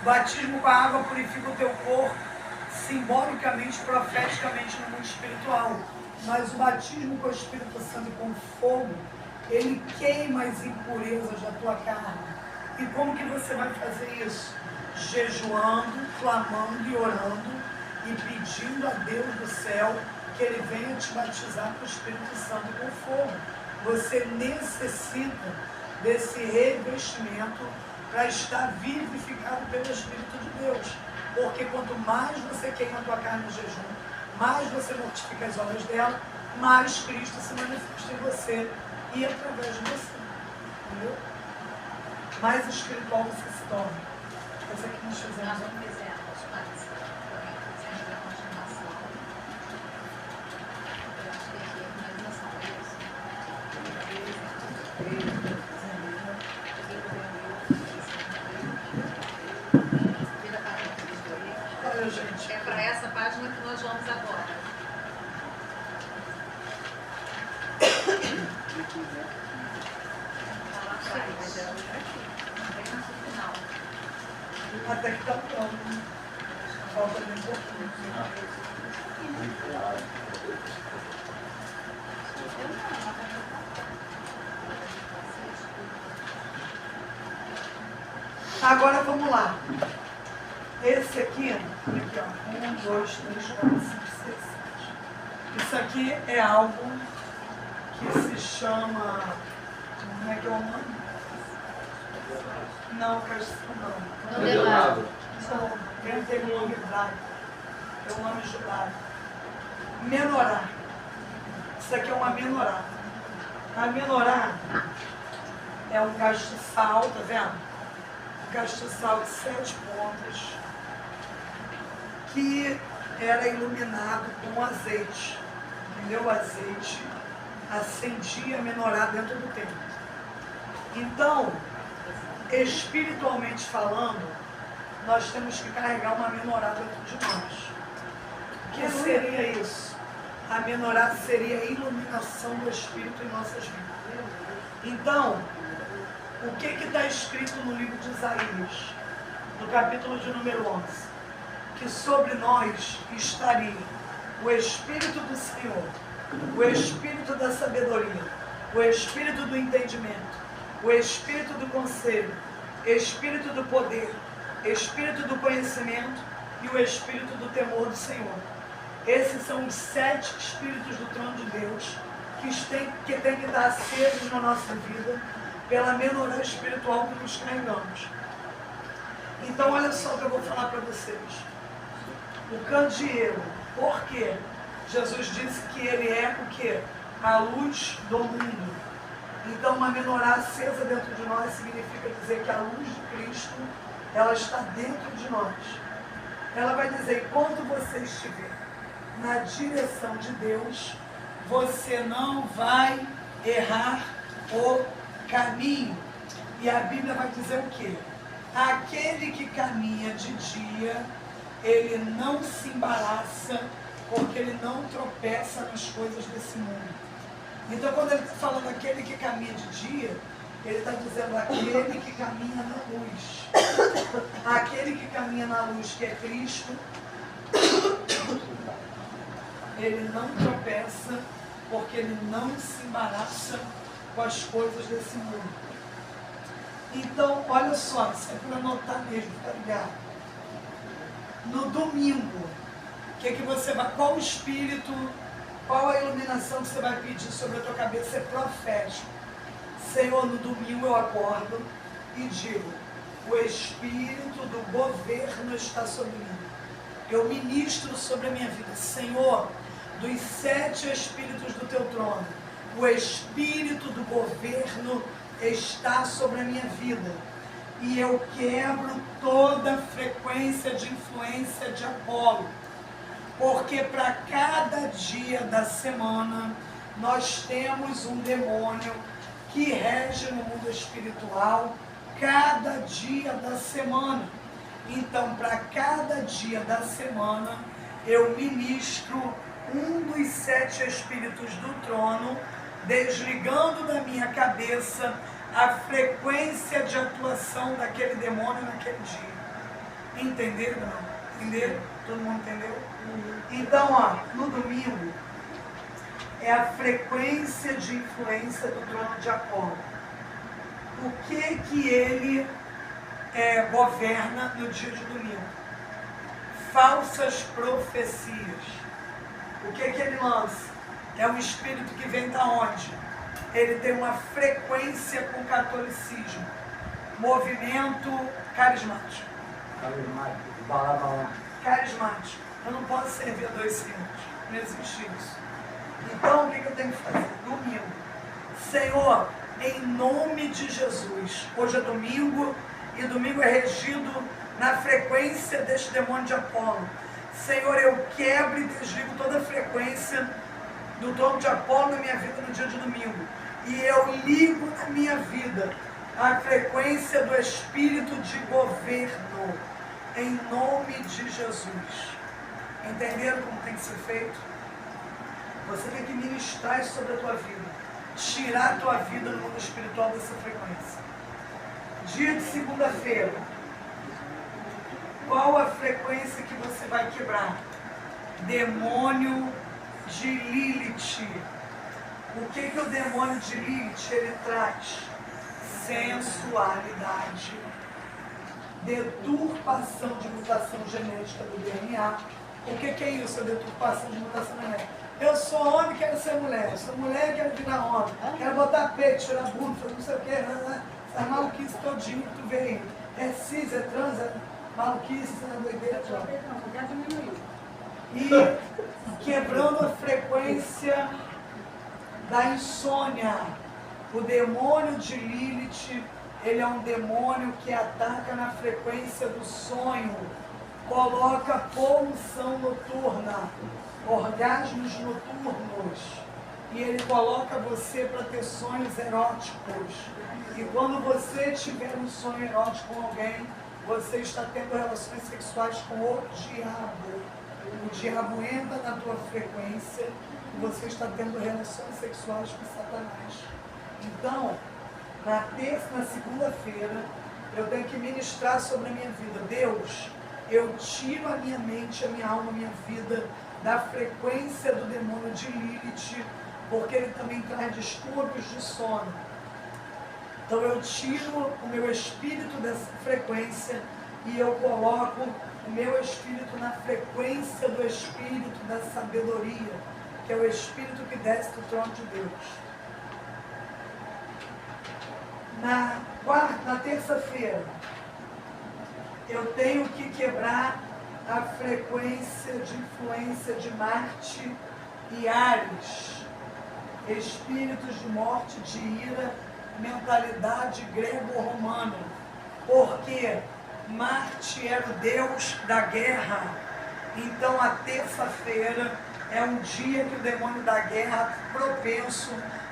O batismo com a água purifica o teu corpo, simbolicamente, profeticamente no mundo espiritual. Mas o batismo com o Espírito Santo e com fogo, ele queima as impurezas da tua carne. E como que você vai fazer isso? Jejuando, clamando e orando e pedindo a Deus do céu que ele venha te batizar com o Espírito Santo e com fogo. Você necessita desse revestimento para estar vivificado pelo Espírito de Deus. Porque quanto mais você queima a tua carne no jejum, mais você mortifica as obras dela, mais Cristo se manifesta em você e através de você. Entendeu? Mais espiritual você se torna. Essa aqui nós fizemos. Nós não fizemos, mas também fizemos a continuação. Eu acho que aqui é a finalização, Olha, gente. é para essa página que nós vamos agora. Lá atrás. Bem no final. Até que tá pronto. Falta bem pouquinho. Agora vamos lá. Esse aqui ó, 1, 2, 3, 4, 5, 6, 7. Isso aqui é algo que se chama. Como é que é o nome? Não, Carson, não. Modelado. Não, ele tem um nome hebraico. É um nome judaico. Menorá. Isso aqui é uma menorá. A menorá é um castiçal, tá vendo? Um castiçal de 7 pontas que era iluminado com azeite. Entendeu? O azeite acendia a menorá dentro do templo. Então, espiritualmente falando, nós temos que carregar uma menorá dentro de nós. O que seria isso? A menorá seria a iluminação do Espírito em nossas vidas. Então, o que está escrito no livro de Isaías, no capítulo de número 11? Que sobre nós estaria o Espírito do Senhor, o Espírito da sabedoria, o Espírito do entendimento, o Espírito do conselho, espírito do poder, espírito do conhecimento e o espírito do temor do Senhor. Esses são os 7 espíritos do trono de Deus que tem que estar acesos na nossa vida pela menorá espiritual que nos carregamos. Então olha só o que eu vou falar para vocês. O candeeiro, por quê? Jesus disse que ele é o quê? A luz do mundo. Então uma menorá acesa dentro de nós significa dizer que a luz de Cristo, ela está dentro de nós. Ela vai dizer, enquanto você estiver na direção de Deus, você não vai errar o caminho. E a Bíblia vai dizer o quê? Aquele que caminha de dia, ele não se embaraça, porque ele não tropeça nas coisas desse mundo. Então, quando ele está falando aquele que caminha de dia, ele está dizendo aquele que caminha na luz. Aquele que caminha na luz, que é Cristo, ele não tropeça, porque ele não se embaraça com as coisas desse mundo. Então, olha só, isso é para anotar mesmo, tá ligado? No domingo, que você vai, qual o espírito, qual a iluminação que você vai pedir sobre a tua cabeça? É profético. Senhor, no domingo eu acordo e digo, o espírito do governo está sobre mim. Eu ministro sobre a minha vida. Senhor, dos 7 espíritos do teu trono, o espírito do governo está sobre a minha vida. E eu quebro toda frequência de influência de Apolo. Porque para cada dia da semana, nós temos um demônio que rege no mundo espiritual, cada dia da semana. Então, para cada dia da semana, eu ministro um dos 7 espíritos do trono, desligando da minha cabeça a frequência de atuação daquele demônio naquele dia. Entenderam? Não? Entenderam? Todo mundo entendeu? Então, ó, no domingo, é a frequência de influência do trono de Apolo. O que ele governa no dia de domingo? Falsas profecias. O que ele lança? É um espírito que vem da onde? Ele tem uma frequência com o catolicismo. Movimento carismático. Carismático. Eu não posso servir a 2 senhores. Não existe isso. Então, o que eu tenho que fazer? Domingo. Senhor, em nome de Jesus. Hoje é domingo e domingo é regido na frequência deste demônio de Apolo. Senhor, eu quebro e desligo toda a frequência do trono de Apolo na minha vida no dia de domingo. E eu ligo na minha vida a frequência do espírito de governo, em nome de Jesus. Entenderam como tem que ser feito? Você tem que ministrar isso sobre a tua vida. Tirar a tua vida no mundo espiritual dessa frequência. Dia de segunda-feira. Qual a frequência que você vai quebrar? Demônio de Lilith. O que o demônio de Lilith ele traz? Sensualidade, deturpação de mutação genética do DNA. O que é isso, a deturpação de mutação genética? Eu sou homem, quero ser mulher. Eu sou mulher, quero virar homem. Quero botar peito, tirar bunda, não sei o que. Essa maluquice todinho que tu vê aí. É cis, é trans, é maluquice, é doideira toda. E quebrando a frequência da insônia. O demônio de Lilith, ele é um demônio que ataca na frequência do sonho. Coloca poluição noturna, orgasmos noturnos. E ele coloca você para ter sonhos eróticos. E quando você tiver um sonho erótico com alguém, você está tendo relações sexuais com o diabo. O diabo entra na tua frequência e você está tendo relações sexuais com Satanás. Então, na terça, na segunda-feira, eu tenho que ministrar sobre a minha vida. Deus, eu tiro a minha mente, a minha alma, a minha vida da frequência do demônio de Lilith, porque ele também traz distúrbios de sono. Então eu tiro o meu espírito dessa frequência e eu coloco o meu espírito na frequência do espírito da sabedoria, que é o espírito que desce do trono de Deus. Na terça-feira, eu tenho que quebrar a frequência de influência de Marte e Áries, espíritos de morte, de ira, mentalidade grego-romana, porque Marte era o deus da guerra. Então a terça-feira é um dia que o demônio da guerra propenso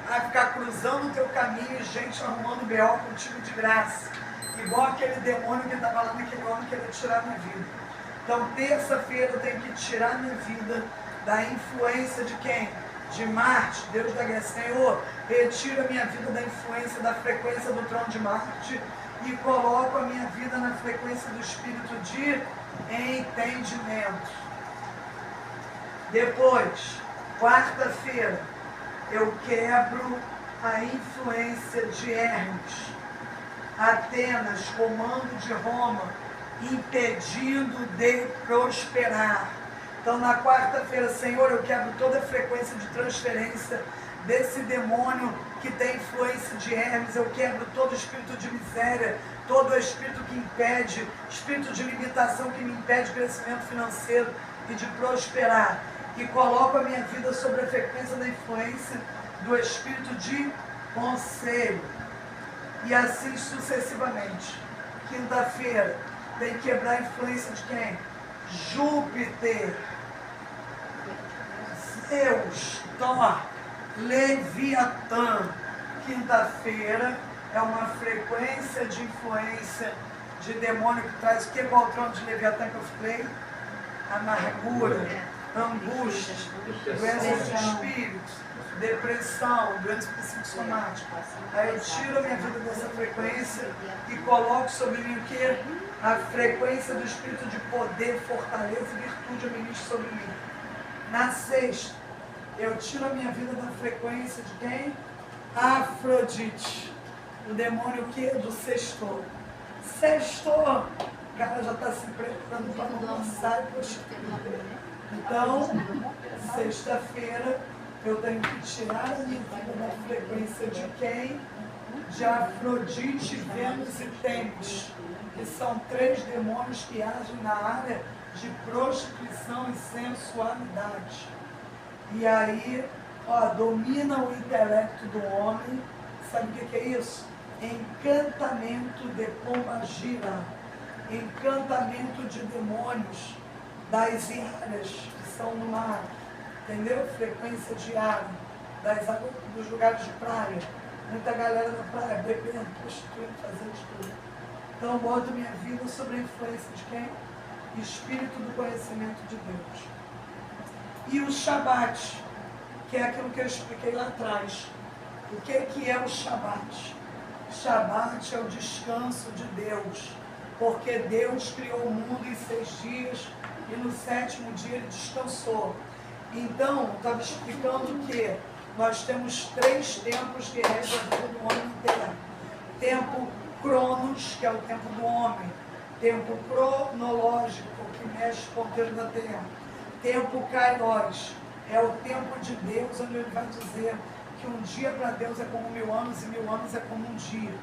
a ficar cruzando o teu caminho e gente arrumando B.O. contigo de graça, igual aquele demônio que estava lá naquele homem que queria tirar minha vida. Então terça-feira eu tenho que tirar minha vida da influência de quem? De Marte, Deus da guerra. Senhor, retira a minha vida da influência, da frequência do trono de Marte e coloco a minha vida na frequência do espírito de entendimento. Depois, quarta-feira, eu quebro a influência de Hermes, Atenas, comando de Roma, impedindo de prosperar. Então, na quarta-feira, Senhor, eu quebro toda a frequência de transferência desse demônio que tem influência de Hermes. Eu quebro todo espírito de miséria, todo espírito que impede, espírito de limitação que me impede crescimento financeiro e de prosperar. E coloco a minha vida sobre a frequência da influência do espírito de conselho. E assim sucessivamente. Quinta-feira, tem que quebrar a influência de quem? Júpiter, Zeus, Thor, Leviatã. Quinta-feira é uma frequência de influência de demônio que traz o que? Qual o trono de Leviatã que eu falei? Amargura, angústia, doenças de espírito, depressão, doenças psicossomáticas. Aí eu tiro a minha vida dessa frequência e coloco sobre mim o que? A frequência do espírito de poder, fortaleza e virtude eu ministro sobre mim. Na sexta, eu tiro a minha vida da frequência de quem? Afrodite. O demônio o quê? Do sextor. Sextor. O cara já está se preparando para não lançar e prostituir. Então, sexta-feira, eu tenho que tirar a minha vida da frequência de quem? De Afrodite, Vênus e Tênis, que são 3 demônios que agem na área de prostituição e sensualidade. E aí, domina o intelecto do homem. Sabe o que é isso? Encantamento de pombagira, encantamento de demônios das áreas que são no mar, entendeu? Frequência diária, das águas, dos lugares de praia. Muita galera na praia bebendo, prostituindo, fazendo tudo. Então eu boto minha vida sobre a influência de quem? Espírito do conhecimento de Deus. E o Shabat, que é aquilo que eu expliquei lá atrás. O que é o Shabat? Shabat é o descanso de Deus, porque Deus criou o mundo em 6 dias e no 7º dia ele descansou. Então, estava explicando que nós temos 3 tempos que regem a vida do homem inteiro. Tempo Cronos, que é o tempo do homem. Tempo cronológico, que mexe o ponteiro da terra. Tempo Kairos, é o tempo de Deus, onde ele vai dizer que um dia para Deus é como 1000 anos e 1000 anos é como um dia.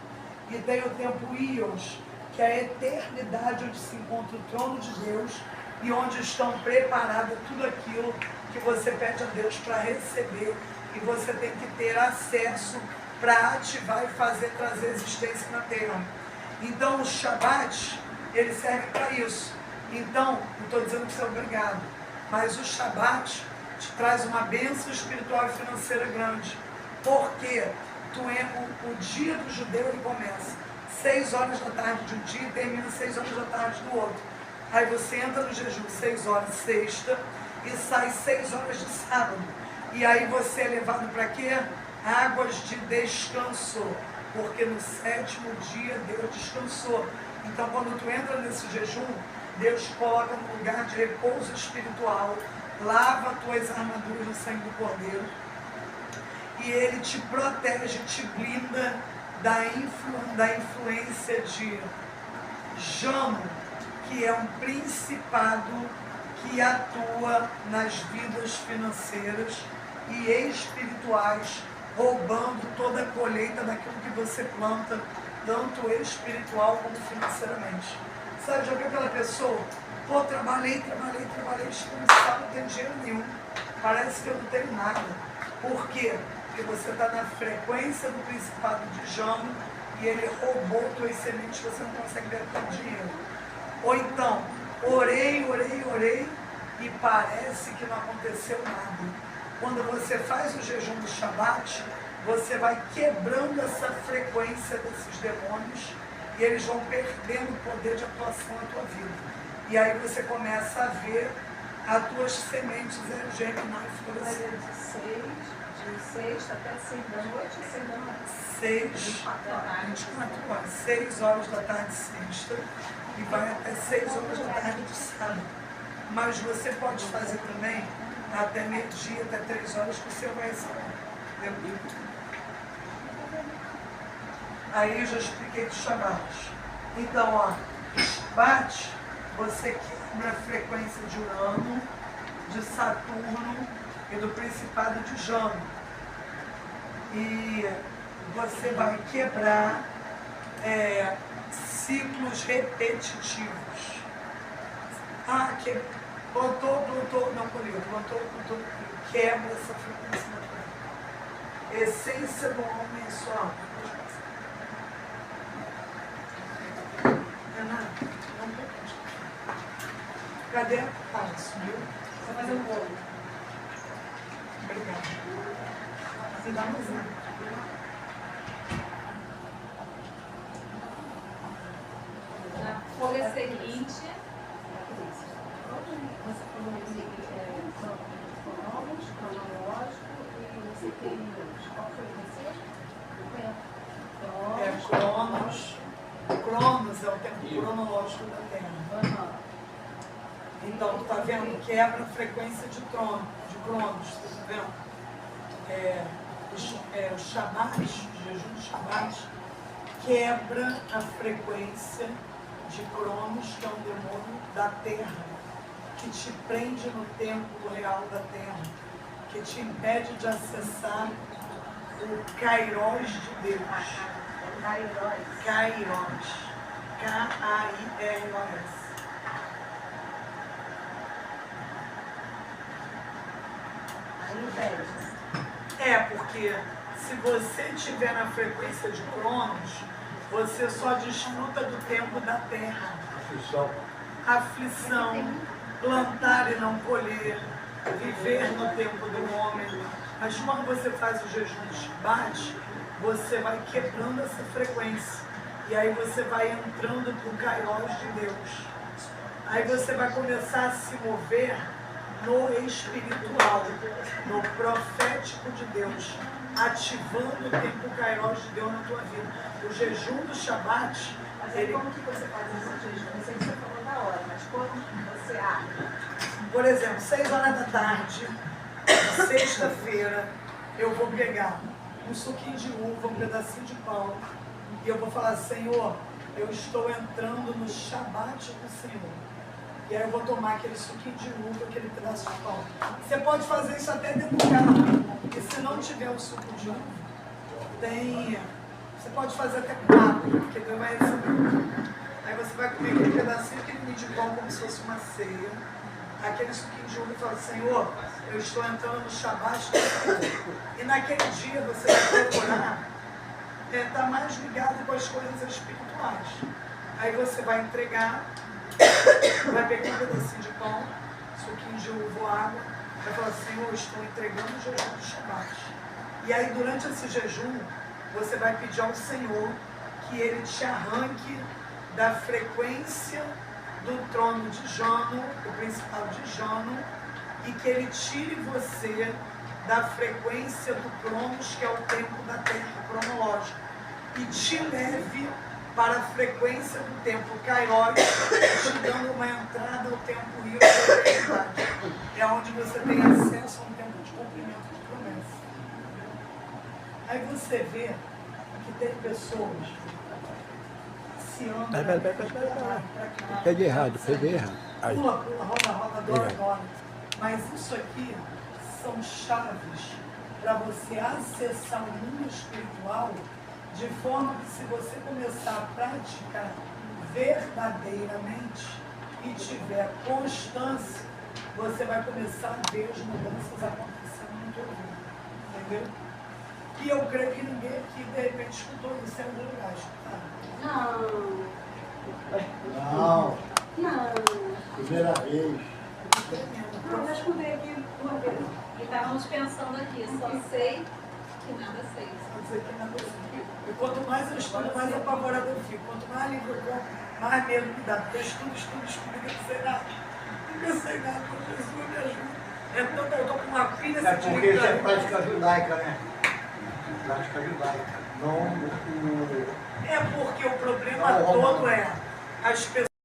E tem o tempo Ios, que é a eternidade onde se encontra o trono de Deus e onde estão preparadas tudo aquilo que você pede a Deus para receber e você tem que ter acesso para ativar e fazer, trazer existência na terra. Então o Shabat, ele serve para isso. Então, não estou dizendo que você é obrigado, mas o Shabat te traz uma bênção espiritual e financeira grande. Porque o dia do judeu ele começa 6 horas da tarde de um dia e termina 6 horas da tarde do outro. Aí você entra no jejum 6 horas sexta e sai 6 horas de sábado. E aí você é levado para quê? Águas de descanso. Porque no 7º dia Deus descansou. Então quando tu entra nesse jejum, Deus coloca no lugar de repouso espiritual, lava tuas armaduras no sangue do Cordeiro, e Ele te protege, te blinda da influência de Jano, que é um principado que atua nas vidas financeiras e espirituais, roubando toda a colheita daquilo que você planta, tanto espiritual como financeiramente. Sabe, já viu aquela pessoa? Pô, trabalhei, estou não tenho dinheiro nenhum. Parece que eu não tenho nada. Por quê? Porque você está na frequência do principado de Jano e ele roubou tuas sementes, você não consegue ganhar tanto dinheiro. Ou então, orei e parece que não aconteceu nada. Quando você faz o jejum do Shabat, você vai quebrando essa frequência desses demônios e eles vão perdendo o poder de atuação na tua vida. E aí você começa a ver as tuas sementes germinar e florescer. De sexta até 5 da noite ou 6 da noite? 24 horas. 6 horas da tarde sexta e vai até 6 horas da tarde de sábado. Mas você pode fazer também até meio-dia, até 3 horas que o seu vai receber. Aí eu já expliquei dos Shabat. Então, ó, Shabat, você quebra a frequência de Urano, de Saturno e do Principado de Jano. E você vai quebrar ciclos repetitivos. Plantou, não colheu, plantou, quebra essa frequência da tua vida. Essência do homem é sua alma. Renato, não pode. Cadê a paz? Sumiu? Vou fazer um bolo. Obrigada. Se dá mais um. Na folha seguinte, Você falou cronológico e você tem qual foi o terceiro? Cronos é o tempo cronológico da Terra. Então, tu tá vendo? Quebra a frequência de Cronos, tá vendo? O Shabat, o jejum do Shabat, quebra a frequência de Cronos, que é um demônio da Terra, que te prende no tempo real da Terra, que te impede de acessar o Kairos de Deus. Kairos. K-A-I-R-O-S. Porque se você estiver na frequência de Cronos, você só desfruta do tempo da Terra. Aflição, plantar e não colher, viver no tempo do homem. Mas quando você faz o jejum do Shabat, você vai quebrando essa frequência. E aí você vai entrando pro Kairos de Deus. Aí você vai começar a se mover no espiritual, no profético de Deus, ativando o tempo Kairos de Deus na tua vida. O jejum do Shabat... Mas aí como que você faz esse jejum? Não sei se você falou na hora, mas como você abre? Por exemplo, 6 horas da tarde, sexta-feira, eu vou pegar um suquinho de uva, um pedacinho de pão, e eu vou falar, Senhor, eu estou entrando no Shabat do Senhor. E aí eu vou tomar aquele suquinho de uva, aquele pedaço de pão. Você pode fazer isso até dentro do carro. E se não tiver o suco de uva, você pode fazer até com água, porque Deus vai receber. Aí você vai comer aquele pedacinho, aquele de pão, como se fosse uma ceia. Aquele suquinho de uva e fala, Senhor, eu estou entrando no Shabat do Senhor. E naquele dia você vai procurar estar mais ligado com as coisas espirituais. Aí você vai entregar, vai pegar um pedacinho de pão, suquinho de uva ou água, vai falar, Senhor, estou entregando o jejum do Shabat. E aí durante esse jejum, você vai pedir ao Senhor que Ele te arranque da frequência do trono de Jano, o principal de Jano, e que Ele tire você da frequência do Cronos, que é o tempo da Terra cronológico, e te leve para a frequência do tempo Kairos, te dando uma entrada ao tempo Rio da eternidade. É onde você tem acesso a um tempo de cumprimento de promessa. Aí você vê que tem pessoas se amam. Peguei errado, peguei errado. Aí. Pula, roda, adora. Obrigado. Mas isso aqui são chaves para você acessar o mundo espiritual de forma que se você começar a praticar verdadeiramente e tiver constância, você vai começar a ver as mudanças acontecendo no teu mundo. Entendeu? E eu creio que ninguém aqui, de repente, escutou isso em algum lugar. Não. Não. Primeira vez. Não, eu escutei aqui uma vez. E estávamos pensando aqui, só sei que nada sei. Só dizer que nada sei. E quanto mais eu estudo, mais apavorado eu fico. Quanto mais livro eu compro, mais medo me dá. Porque eu estudo, e não sei nada. Não sei nada, professor, me ajuda. É tanto, eu estou com uma filha É porque isso é prática judaica, né? Prática judaica. Não, É porque o problema todo é as pessoas.